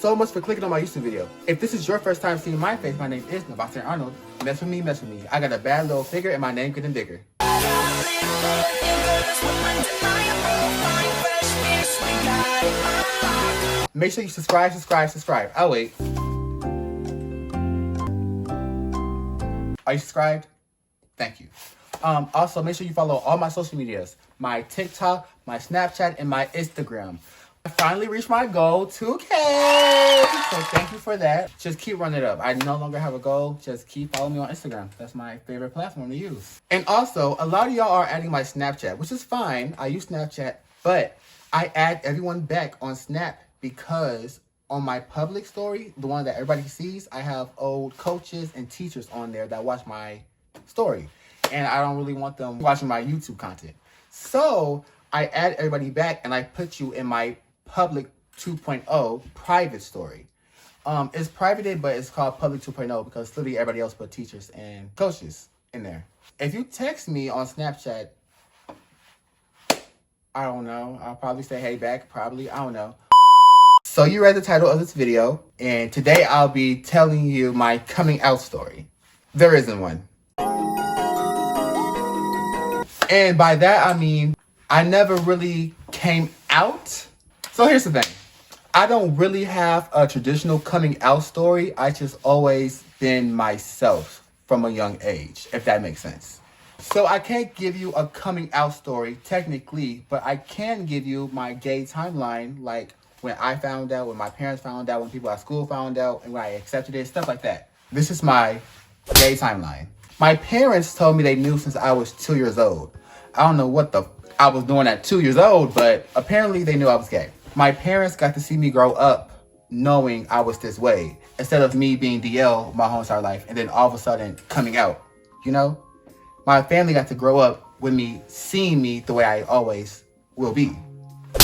so much for clicking on my YouTube video. If this is your first time seeing my face, my name is Navante Arnold. Mess with me, mess with me. I got a bad little figure and my name getting bigger. Make sure you subscribe. Oh wait. Are you subscribed? Thank you. Also, make sure you follow all my social medias. My TikTok, my Snapchat, and my Instagram. I finally reached my goal, 2K. So thank you for that. Just keep running it up. I no longer have a goal. Just keep following me on Instagram. That's my favorite platform to use. And also, a lot of y'all are adding my Snapchat, which is fine. I use Snapchat, but I add everyone back on Snap because on my public story, the one that everybody sees, I have old coaches and teachers on there that watch my story. And I don't really want them watching my YouTube content. So I add everybody back and I put you in my public 2.0 private story. It's privated, but it's called public 2.0 because literally everybody else put teachers and coaches in there. If you text me on Snapchat, I don't know. I'll probably say hey back, probably. I don't know. So you read the title of this video, and today I'll be telling you my coming out story. There isn't one. And by that, I mean, I never really came out. So here's the thing. I don't really have a traditional coming out story. I just always been myself from a young age, if that makes sense. So I can't give you a coming out story technically, but I can give you my gay timeline, like when I found out, when my parents found out, when people at school found out, and when I accepted it, stuff like that. This is my gay timeline. My parents told me they knew since I was 2 years old. I don't know what I was doing at 2 years old, but apparently they knew I was gay. My parents got to see me grow up knowing I was this way, instead of me being DL my whole entire life and then all of a sudden coming out, you know? My family got to grow up with me seeing me the way I always will be.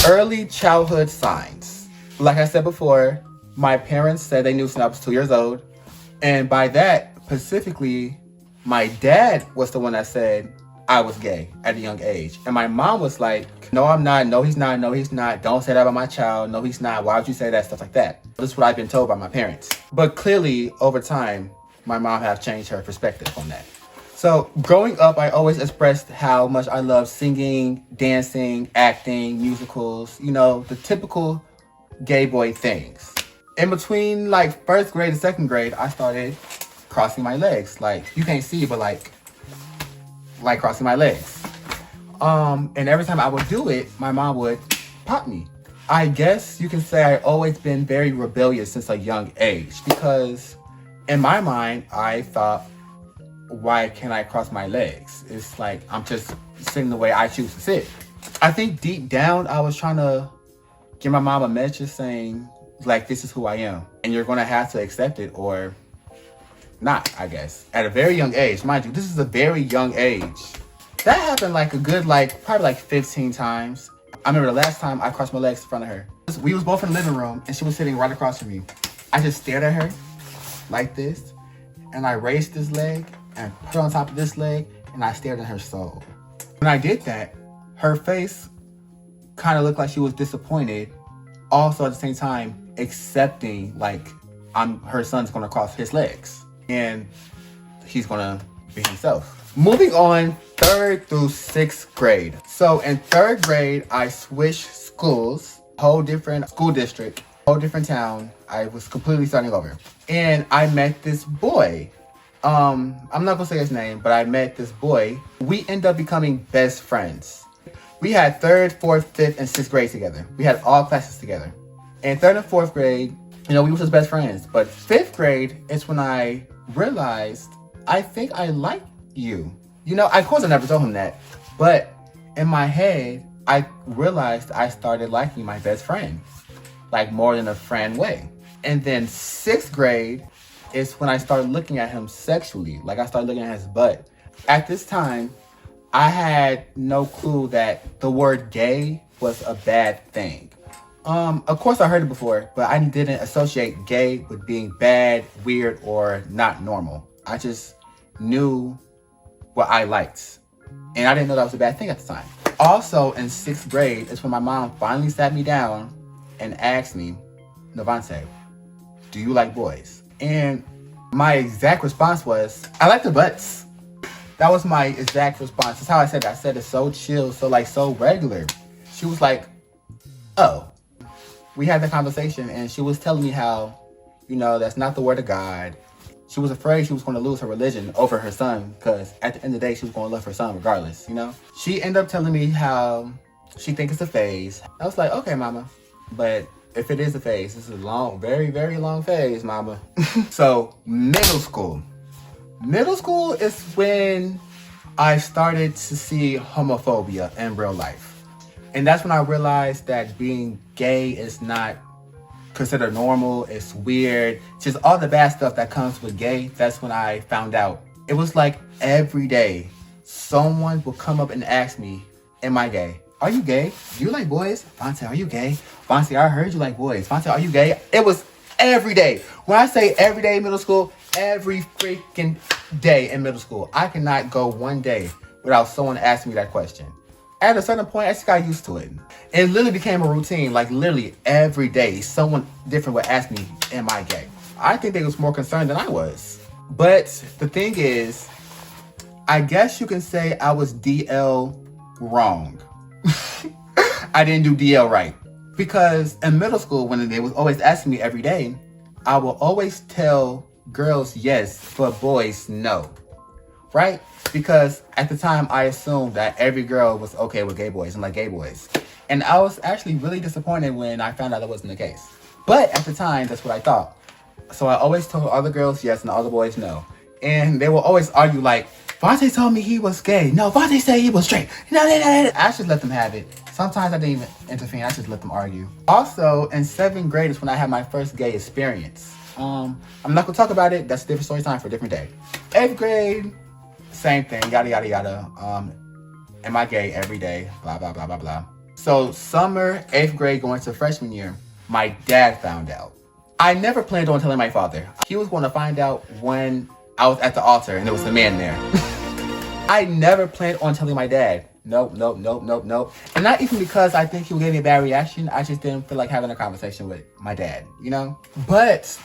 Early childhood signs. Like I said before, my parents said they knew since I was 2 years old. And by that, specifically, my dad was the one that said I was gay at a young age. And my mom was like, no, I'm not. No, he's not. No, he's not. Don't say that about my child. No, he's not. Why would you say that? Stuff like that. This is what I've been told by my parents. But clearly, over time, my mom has changed her perspective on that. So growing up, I always expressed how much I love singing, dancing, acting, musicals, you know, the typical gay boy things. In between like first grade and second grade, I started crossing my legs. Like, you can't see, but like crossing my legs. And every time I would do it, my mom would pop me. I guess you can say I've always been very rebellious since a young age because in my mind, I thought, why can't I cross my legs? It's like I'm just sitting the way I choose to sit. I think deep down, I was trying to give my mom a message saying, like, this is who I am. And you're going to have to accept it or not, I guess. At a very young age. Mind you, this is a very young age. That happened like a good, probably like 15 times. I remember the last time I crossed my legs in front of her. We was both in the living room and she was sitting right across from me. I just stared at her like this. And I raised this leg and put her on top of this leg, and I stared at her soul. When I did that, her face kind of looked like she was disappointed, also at the same time accepting, like, her son's gonna cross his legs, and he's gonna be himself. Moving on, 3rd through 6th grade. So in 3rd grade, I switched schools, whole different school district, whole different town. I was completely starting over. And I met this boy. I'm not gonna say his name, but I met this boy. We ended up becoming best friends. We had 3rd, 4th, 5th, and 6th grade together. We had all classes together. In 3rd and 4th grade, you know, we were just best friends. But 5th grade is when I realized, I think I like you. You know, of course I never told him that. But in my head, I realized I started liking my best friend. Like more than a friend way. And then 6th grade is when I started looking at him sexually. Like I started looking at his butt. At this time, I had no clue that the word gay was a bad thing. Of course I heard it before, but I didn't associate gay with being bad, weird, or not normal. I just knew what I liked. And I didn't know that was a bad thing at the time. Also in 6th grade is when my mom finally sat me down and asked me, Navante, do you like boys? And my exact response was, I like the butts. That was my exact response. That's how I said it. I said it so chill, so regular. She was like, oh. We had the conversation and she was telling me how, that's not the word of God. She was afraid she was going to lose her religion over her son because at the end of the day, she was going to love her son regardless, She ended up telling me how she thinks it's a phase. I was like, okay, mama. But if it is a phase, this is a long, very, very long phase, mama. So, middle school. Middle school is when I started to see homophobia in real life. And that's when I realized that being gay is not considered normal. It's weird. Just all the bad stuff that comes with gay. That's when I found out. It was like every day, someone would come up and ask me, am I gay? Are you gay? Do you like boys? Vontae, are you gay? Vontae, I heard you like boys. Vontae, are you gay? It was every day. When I say every day in middle school, every freaking day in middle school. I cannot go one day without someone asking me that question. At a certain point, I just got used to it. It literally became a routine. Like literally every day, someone different would ask me, am I gay? I think they was more concerned than I was. But the thing is, I guess you can say I was DL wrong. I didn't do DL right. Because in middle school, when they was always asking me every day, I will always tell girls yes, but boys no. Right? Because at the time, I assumed that every girl was okay with gay boys and like gay boys. And I was actually really disappointed when I found out that wasn't the case. But at the time, that's what I thought. So I always told all the girls yes and all the boys no. And they will always argue like, Vontae told me he was gay. No, Vontae said he was straight. No. I just let them have it. Sometimes I didn't even intervene. I just let them argue. Also, in 7th grade is when I had my first gay experience. I'm not going to talk about it. That's a different story time for a different day. 8th grade, same thing. Yada, yada, yada. Am I gay every day? Blah, blah, blah, blah, blah. So summer, 8th grade, going to freshman year, my dad found out. I never planned on telling my father. He was going to find out when I was at the altar and there was a man there. I never planned on telling my dad. Nope. And not even because I think he would give me a bad reaction. I just didn't feel like having a conversation with my dad, But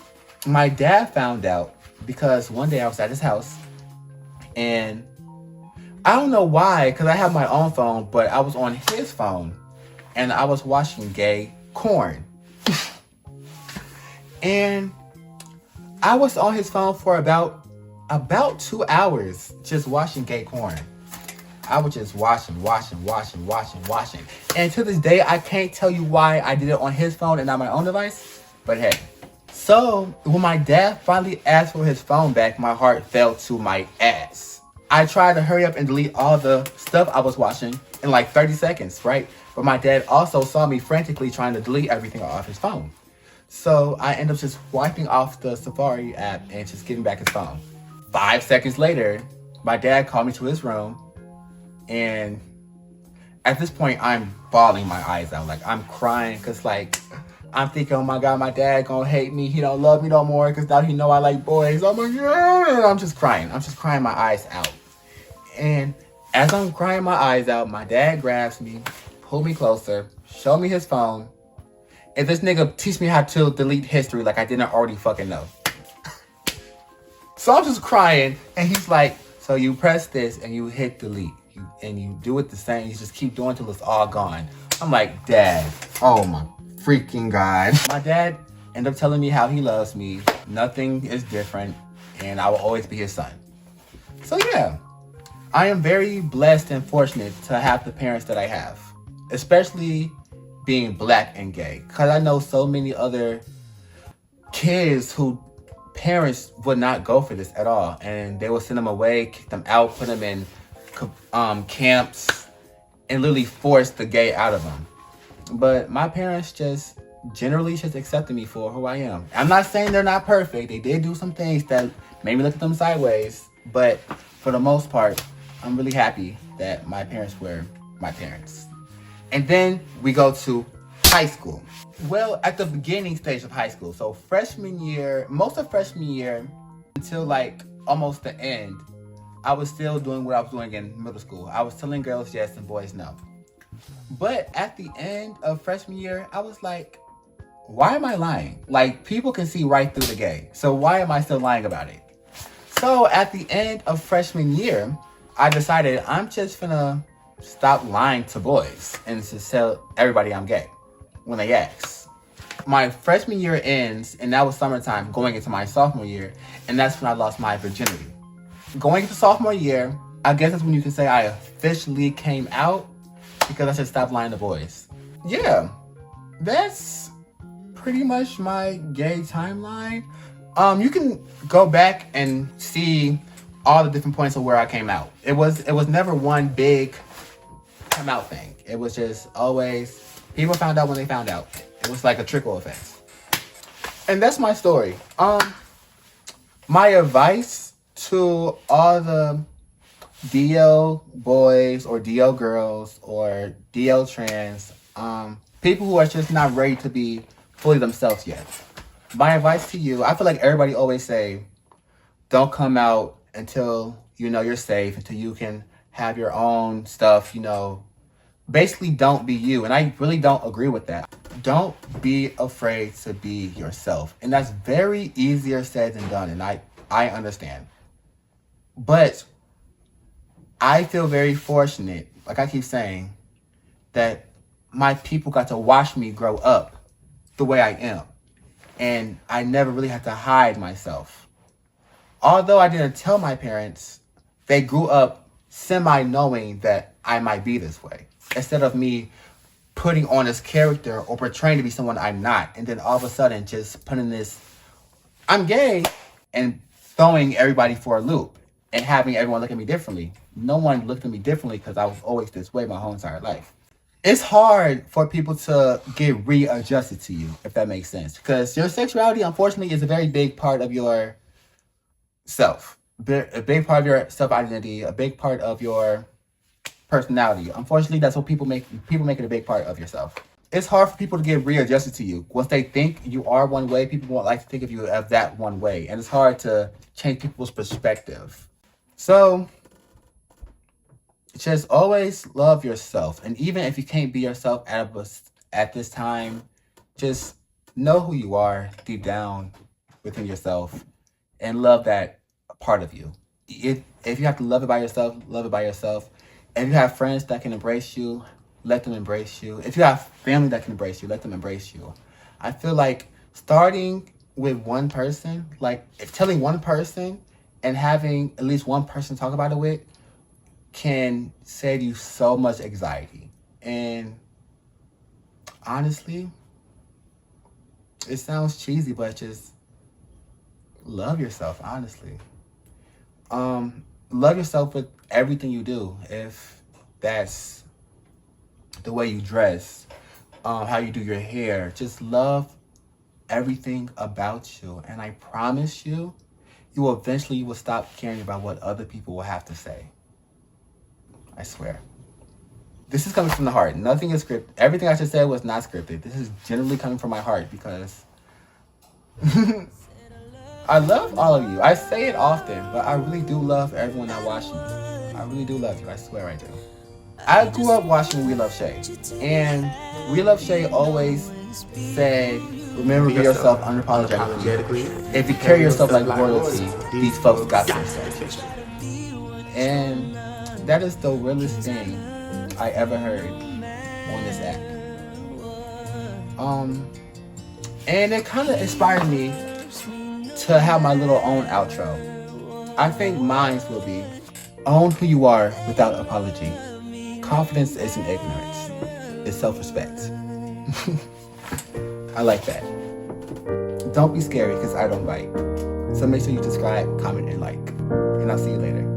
my dad found out because one day I was at his house and I don't know why, because I have my own phone, but I was on his phone and I was watching gay porn. And I was on his phone for about 2 hours just watching gay porn. I was just watching. And to this day, I can't tell you why I did it on his phone and not my own device. But hey. So, when my dad finally asked for his phone back, my heart fell to my ass. I tried to hurry up and delete all the stuff I was watching in like 30 seconds, right? But my dad also saw me frantically trying to delete everything off his phone. So, I ended up just wiping off the Safari app and just giving back his phone. 5 seconds later, my dad called me to his room. And at this point, I'm bawling my eyes out. Like, I'm crying because, like, I'm thinking, oh, my God, my dad gonna hate me. He don't love me no more because now he know I like boys. Oh, my God. And I'm just crying. I'm just crying my eyes out. And as I'm crying my eyes out, my dad grabs me, pulled me closer, showed me his phone. And this nigga teach me how to delete history like I didn't already fucking know. So I'm just crying. And he's like, so you press this and you hit delete. And you do it the same. You just keep doing till it's all gone. I'm like, Dad, oh my freaking God. My dad ended up telling me how he loves me. Nothing is different. And I will always be his son. So yeah, I am very blessed and fortunate to have the parents that I have. Especially being black and gay. Because I know so many other kids who parents would not go for this at all. And they will send them away, kick them out, put them in camps, and literally force the gay out of them. But my parents just generally just accepted me for who I am. I'm not saying they're not perfect. They did do some things that made me look at them sideways. But for the most part, I'm really happy that my parents were my parents. And then we go to high school. Well, at the beginning stage of high school. So freshman year, most of freshman year until like almost the end, I was still doing what I was doing in middle school. I was telling girls yes and boys no. But at the end of freshman year, I was like, why am I lying? Like, people can see right through the gay. So why am I still lying about it? So at the end of freshman year, I decided I'm just gonna stop lying to boys and to tell everybody I'm gay when they ask. My freshman year ends, and that was summertime going into my sophomore year, and that's when I lost my virginity. Going into sophomore year, I guess that's when you can say I officially came out because I just stopped lying to boys. Yeah, that's pretty much my gay timeline. You can go back and see all the different points of where I came out. It was never one big come out thing. It was just always people found out when they found out. It was like a trickle effect. And that's my story. My advice to all the DL boys or DL girls or DL trans, people who are just not ready to be fully themselves yet. My advice to you, I feel like everybody always say, don't come out until you know you're safe, until you can have your own stuff, basically don't be you. And I really don't agree with that. Don't be afraid to be yourself. And that's very easier said than done. And I understand. But I feel very fortunate, like I keep saying, that my people got to watch me grow up the way I am. And I never really had to hide myself. Although I didn't tell my parents, they grew up semi-knowing that I might be this way. Instead of me putting on this character or portraying to be someone I'm not. And then all of a sudden just putting this, I'm gay, and throwing everybody for a loop and having everyone look at me differently. No one looked at me differently because I was always this way my whole entire life. It's hard for people to get readjusted to you, if that makes sense. Because your sexuality, unfortunately, is a very big part of your self. A big part of your self-identity, a big part of your personality. Unfortunately, that's what people make it a big part of yourself. It's hard for people to get readjusted to you. Once they think you are one way, people won't like to think of you as that one way. And it's hard to change people's perspective. So just always love yourself. And even if you can't be yourself at this time, just know who you are deep down within yourself and love that part of you. If you have to love it by yourself, love it by yourself. If you have friends that can embrace you, let them embrace you. If you have family that can embrace you, let them embrace you. I feel like starting with one person, like if telling one person and having at least one person talk about it with, can save you so much anxiety. And honestly, it sounds cheesy, but just love yourself, honestly. Love yourself with everything you do. If that's the way you dress, how you do your hair, just love everything about you. And I promise you, you will stop caring about what other people will have to say. I swear. This is coming from the heart. Nothing is scripted. Everything I just said was not scripted. This is generally coming from my heart because I love all of you. I say it often, but I really do love everyone that watches me. I really do love you. I swear I do. I grew up watching We Love Shay. And We Love Shay always said, remember to be yourself unapologetically. If you carry yourself like royalty, these folks got to respect you. And that is the realest thing I ever heard on this app. And it kind of inspired me to have my little own outro. I think mine will be, own who you are without apology. Confidence isn't ignorance. It's self-respect. I like that. Don't be scary because I don't bite. So make sure you subscribe, comment, and like. And I'll see you later.